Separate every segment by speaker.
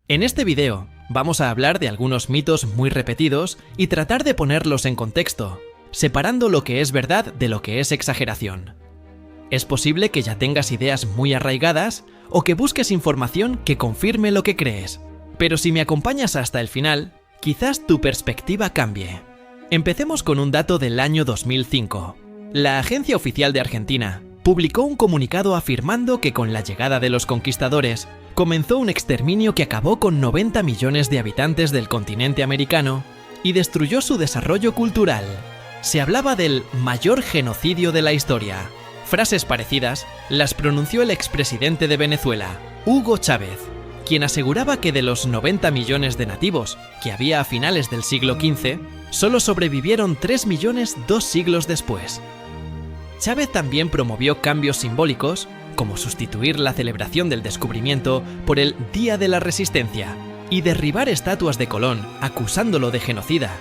Speaker 1: En este video vamos a hablar de algunos mitos muy repetidos y tratar de ponerlos en contexto, separando lo que es verdad de lo que es exageración. Es posible que ya tengas ideas muy arraigadas o que busques información que confirme lo que crees, pero si me acompañas hasta el final, quizás tu perspectiva cambie. Empecemos con un dato del año 2005. La Agencia Oficial de Argentina publicó un comunicado afirmando que con la llegada de los conquistadores comenzó un exterminio que acabó con 90 millones de habitantes del continente americano y destruyó su desarrollo cultural. Se hablaba del mayor genocidio de la historia. Frases parecidas las pronunció el expresidente de Venezuela, Hugo Chávez, quien aseguraba que de los 90 millones de nativos que había a finales del siglo XV, solo sobrevivieron 3 millones 2 siglos después. Chávez también promovió cambios simbólicos, como sustituir la celebración del descubrimiento por el Día de la Resistencia y derribar estatuas de Colón acusándolo de genocida.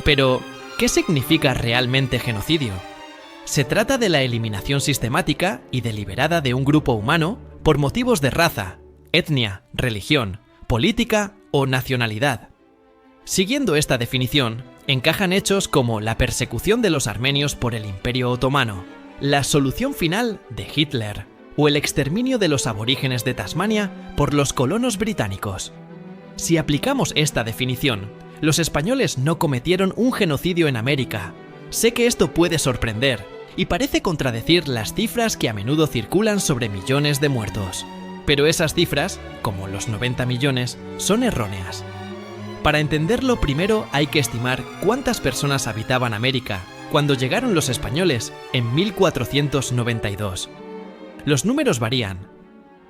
Speaker 1: Pero, ¿qué significa realmente genocidio? Se trata de la eliminación sistemática y deliberada de un grupo humano por motivos de raza, etnia, religión, política o nacionalidad. Siguiendo esta definición, encajan hechos como la persecución de los armenios por el Imperio Otomano, la solución final de Hitler o el exterminio de los aborígenes de Tasmania por los colonos británicos. Si aplicamos esta definición, los españoles no cometieron un genocidio en América. Sé que esto puede sorprender y parece contradecir las cifras que a menudo circulan sobre millones de muertos. Pero esas cifras, como los 90 millones, son erróneas. Para entenderlo, primero hay que estimar cuántas personas habitaban América cuando llegaron los españoles en 1492. Los números varían.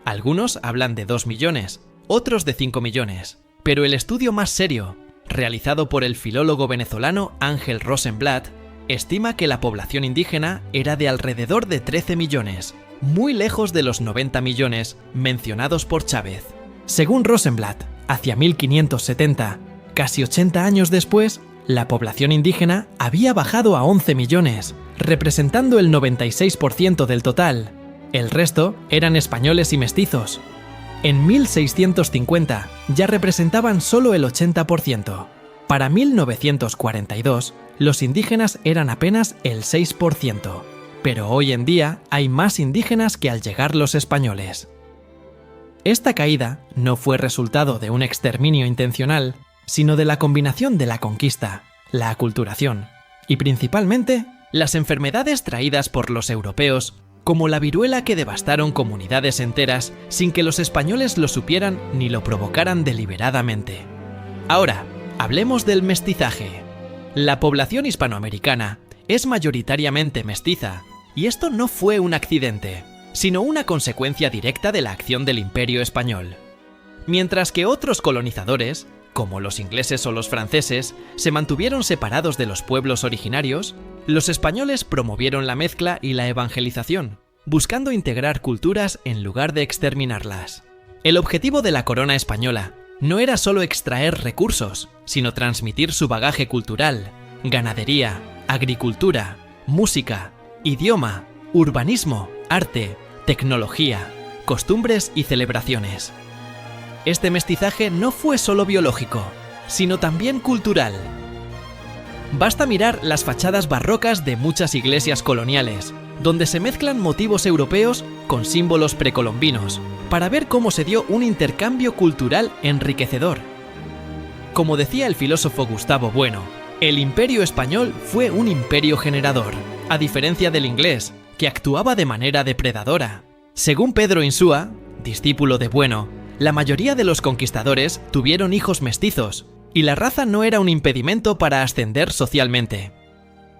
Speaker 1: Algunos hablan de 2 millones, otros de 5 millones, pero el estudio más serio, realizado por el filólogo venezolano Ángel Rosenblatt, estima que la población indígena era de alrededor de 13 millones, muy lejos de los 90 millones mencionados por Chávez. Según Rosenblatt, hacia 1570, casi 80 años después, la población indígena había bajado a 11 millones, representando el 96% del total. El resto eran españoles y mestizos. En 1650 ya representaban solo el 80%. Para 1942, los indígenas eran apenas el 6%. Pero hoy en día hay más indígenas que al llegar los españoles. Esta caída no fue resultado de un exterminio intencional, sino de la combinación de la conquista, la aculturación y principalmente las enfermedades traídas por los europeos, como la viruela, que devastaron comunidades enteras sin que los españoles lo supieran ni lo provocaran deliberadamente. Ahora, hablemos del mestizaje. La población hispanoamericana es mayoritariamente mestiza, y esto no fue un accidente, sino una consecuencia directa de la acción del Imperio Español. Mientras que otros colonizadores, como los ingleses o los franceses, se mantuvieron separados de los pueblos originarios, los españoles promovieron la mezcla y la evangelización, buscando integrar culturas en lugar de exterminarlas. El objetivo de la corona española no era solo extraer recursos, sino transmitir su bagaje cultural, ganadería, agricultura, música, idioma, urbanismo, arte, tecnología, costumbres y celebraciones. Este mestizaje no fue solo biológico, sino también cultural. Basta mirar las fachadas barrocas de muchas iglesias coloniales, donde se mezclan motivos europeos con símbolos precolombinos, para ver cómo se dio un intercambio cultural enriquecedor. Como decía el filósofo Gustavo Bueno, el Imperio Español fue un imperio generador, a diferencia del inglés, que actuaba de manera depredadora. Según Pedro Insúa, discípulo de Bueno, la mayoría de los conquistadores tuvieron hijos mestizos, y la raza no era un impedimento para ascender socialmente.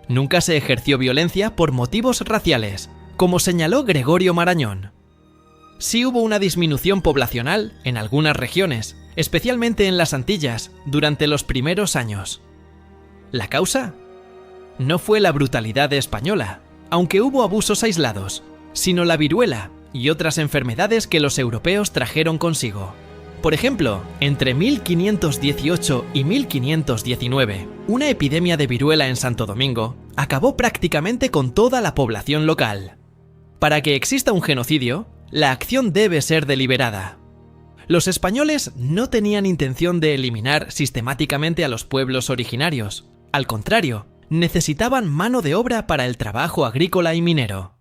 Speaker 1: Nunca se ejerció violencia por motivos raciales, como señaló Gregorio Marañón. Sí hubo una disminución poblacional en algunas regiones, especialmente en las Antillas, durante los primeros años. ¿La causa? No fue la brutalidad española, aunque hubo abusos aislados, sino la viruela y otras enfermedades que los europeos trajeron consigo. Por ejemplo, entre 1518 y 1519, una epidemia de viruela en Santo Domingo acabó prácticamente con toda la población local. Para que exista un genocidio, la acción debe ser deliberada. Los españoles no tenían intención de eliminar sistemáticamente a los pueblos originarios. Al contrario, necesitaban mano de obra para el trabajo agrícola y minero.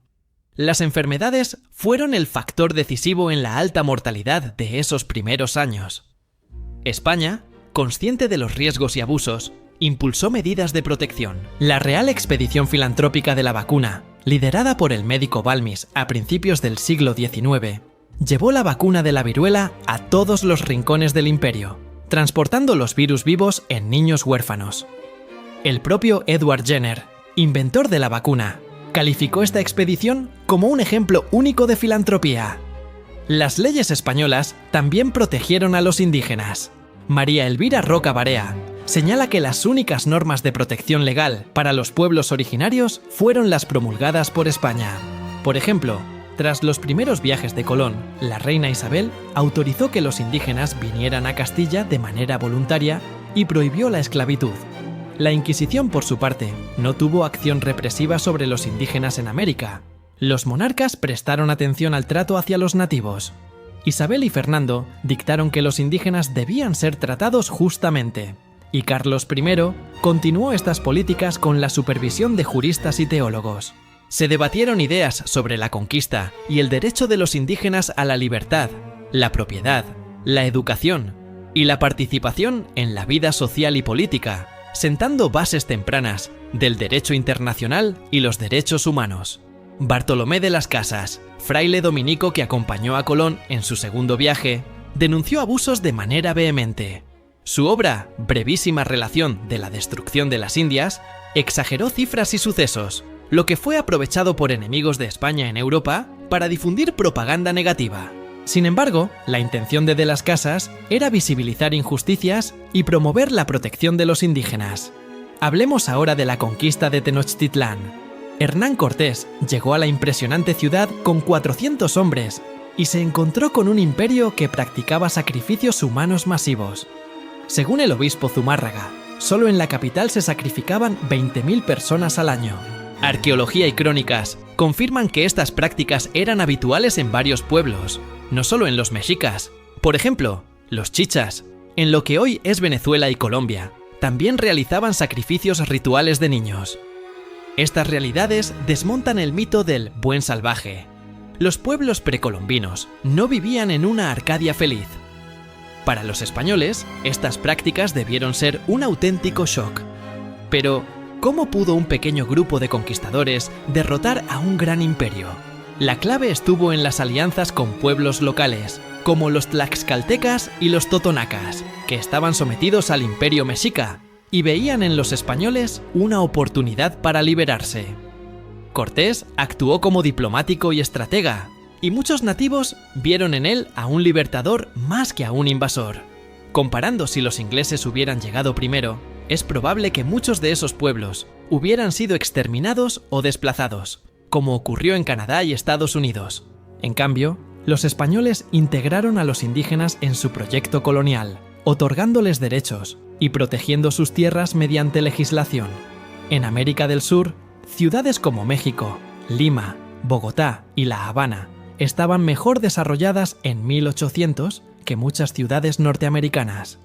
Speaker 1: Las enfermedades fueron el factor decisivo en la alta mortalidad de esos primeros años. España, consciente de los riesgos y abusos, impulsó medidas de protección. La Real Expedición Filantrópica de la Vacuna, liderada por el médico Balmis a principios del siglo XIX, llevó la vacuna de la viruela a todos los rincones del imperio, transportando los virus vivos en niños huérfanos. El propio Edward Jenner, inventor de la vacuna, calificó esta expedición como un ejemplo único de filantropía. Las leyes españolas también protegieron a los indígenas. María Elvira Roca Barea señala que las únicas normas de protección legal para los pueblos originarios fueron las promulgadas por España. Por ejemplo, tras los primeros viajes de Colón, la reina Isabel autorizó que los indígenas vinieran a Castilla de manera voluntaria y prohibió la esclavitud. La Inquisición, por su parte, no tuvo acción represiva sobre los indígenas en América. Los monarcas prestaron atención al trato hacia los nativos. Isabel y Fernando dictaron que los indígenas debían ser tratados justamente, y Carlos I continuó estas políticas con la supervisión de juristas y teólogos. Se debatieron ideas sobre la conquista y el derecho de los indígenas a la libertad, la propiedad, la educación y la participación en la vida social y política, sentando bases tempranas del derecho internacional y los derechos humanos. Bartolomé de las Casas, fraile dominico que acompañó a Colón en su segundo viaje, denunció abusos de manera vehemente. Su obra, Brevísima relación de la destrucción de las Indias, exageró cifras y sucesos, lo que fue aprovechado por enemigos de España en Europa para difundir propaganda negativa. Sin embargo, la intención de las Casas era visibilizar injusticias y promover la protección de los indígenas. Hablemos ahora de la conquista de Tenochtitlán. Hernán Cortés llegó a la impresionante ciudad con 400 hombres y se encontró con un imperio que practicaba sacrificios humanos masivos. Según el obispo Zumárraga, solo en la capital se sacrificaban 20.000 personas al año. Arqueología y crónicas confirman que estas prácticas eran habituales en varios pueblos, no solo en los mexicas. Por ejemplo, los chichas, en lo que hoy es Venezuela y Colombia, también realizaban sacrificios rituales de niños. Estas realidades desmontan el mito del buen salvaje. Los pueblos precolombinos no vivían en una Arcadia feliz. Para los españoles, estas prácticas debieron ser un auténtico shock. Pero, ¿cómo pudo un pequeño grupo de conquistadores derrotar a un gran imperio? La clave estuvo en las alianzas con pueblos locales, como los tlaxcaltecas y los totonacas, que estaban sometidos al imperio mexica y veían en los españoles una oportunidad para liberarse. Cortés actuó como diplomático y estratega, y muchos nativos vieron en él a un libertador más que a un invasor. Comparando si los ingleses hubieran llegado primero, es probable que muchos de esos pueblos hubieran sido exterminados o desplazados, como ocurrió en Canadá y Estados Unidos. En cambio, los españoles integraron a los indígenas en su proyecto colonial, otorgándoles derechos y protegiendo sus tierras mediante legislación. En América del Sur, ciudades como México, Lima, Bogotá y La Habana estaban mejor desarrolladas en 1800 que muchas ciudades norteamericanas.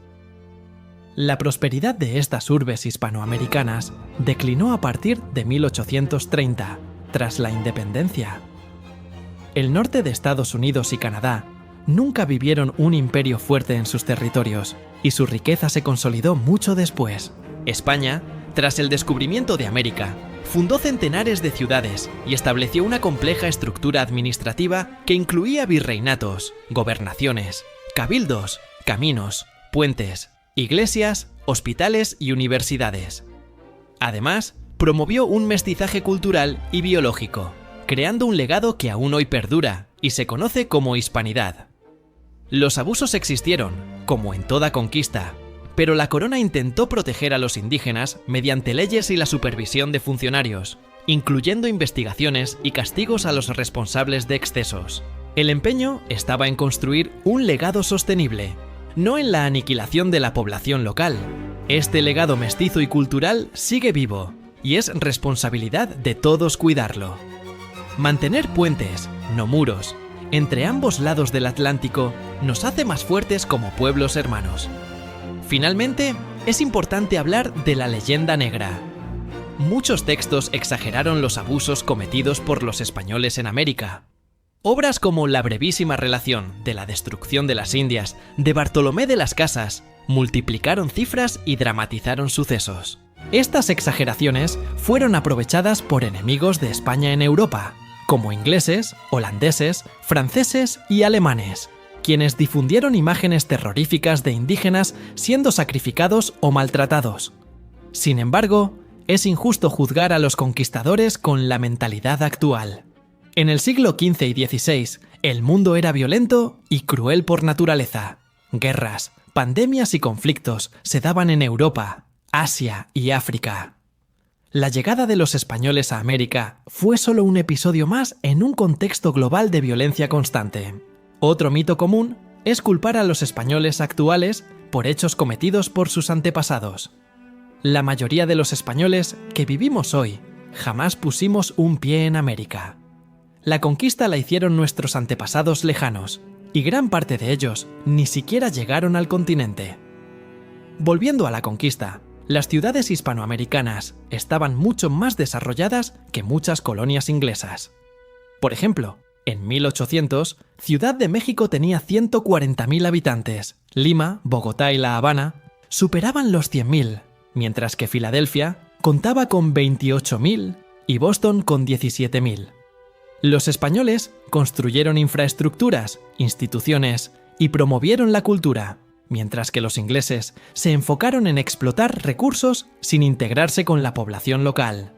Speaker 1: La prosperidad de estas urbes hispanoamericanas declinó a partir de 1830, tras la independencia. El norte de Estados Unidos y Canadá nunca vivieron un imperio fuerte en sus territorios, y su riqueza se consolidó mucho después. España, tras el descubrimiento de América, fundó centenares de ciudades y estableció una compleja estructura administrativa que incluía virreinatos, gobernaciones, cabildos, caminos, puentes, iglesias, hospitales y universidades. Además, promovió un mestizaje cultural y biológico, creando un legado que aún hoy perdura y se conoce como hispanidad. Los abusos existieron, como en toda conquista, pero la corona intentó proteger a los indígenas mediante leyes y la supervisión de funcionarios, incluyendo investigaciones y castigos a los responsables de excesos. El empeño estaba en construir un legado sostenible, no en la aniquilación de la población local. Este legado mestizo y cultural sigue vivo, y es responsabilidad de todos cuidarlo. Mantener puentes, no muros, entre ambos lados del Atlántico nos hace más fuertes como pueblos hermanos. Finalmente, es importante hablar de la leyenda negra. Muchos textos exageraron los abusos cometidos por los españoles en América. Obras como La brevísima relación de la destrucción de las Indias de Bartolomé de las Casas multiplicaron cifras y dramatizaron sucesos. Estas exageraciones fueron aprovechadas por enemigos de España en Europa, como ingleses, holandeses, franceses y alemanes, quienes difundieron imágenes terroríficas de indígenas siendo sacrificados o maltratados. Sin embargo, es injusto juzgar a los conquistadores con la mentalidad actual. En el siglo XV y XVI, el mundo era violento y cruel por naturaleza. Guerras, pandemias y conflictos se daban en Europa, Asia y África. La llegada de los españoles a América fue solo un episodio más en un contexto global de violencia constante. Otro mito común es culpar a los españoles actuales por hechos cometidos por sus antepasados. La mayoría de los españoles que vivimos hoy jamás pusimos un pie en América. La conquista la hicieron nuestros antepasados lejanos, y gran parte de ellos ni siquiera llegaron al continente. Volviendo a la conquista, las ciudades hispanoamericanas estaban mucho más desarrolladas que muchas colonias inglesas. Por ejemplo, en 1800, Ciudad de México tenía 140.000 habitantes, Lima, Bogotá y La Habana superaban los 100.000, mientras que Filadelfia contaba con 28.000 y Boston con 17.000. Los españoles construyeron infraestructuras, instituciones y promovieron la cultura, mientras que los ingleses se enfocaron en explotar recursos sin integrarse con la población local.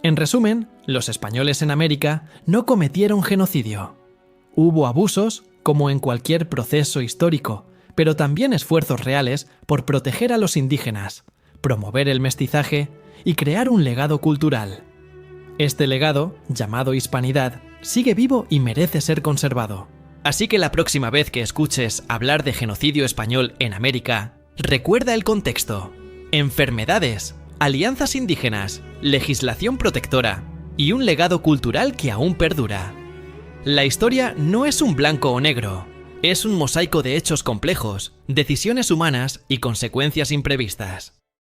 Speaker 1: En resumen, los españoles en América no cometieron genocidio. Hubo abusos, como en cualquier proceso histórico, pero también esfuerzos reales por proteger a los indígenas, promover el mestizaje y crear un legado cultural. Este legado, llamado hispanidad, sigue vivo y merece ser conservado. Así que la próxima vez que escuches hablar de genocidio español en América, recuerda el contexto: enfermedades, alianzas indígenas, legislación protectora y un legado cultural que aún perdura. La historia no es un blanco o negro, es un mosaico de hechos complejos, decisiones humanas y consecuencias imprevistas.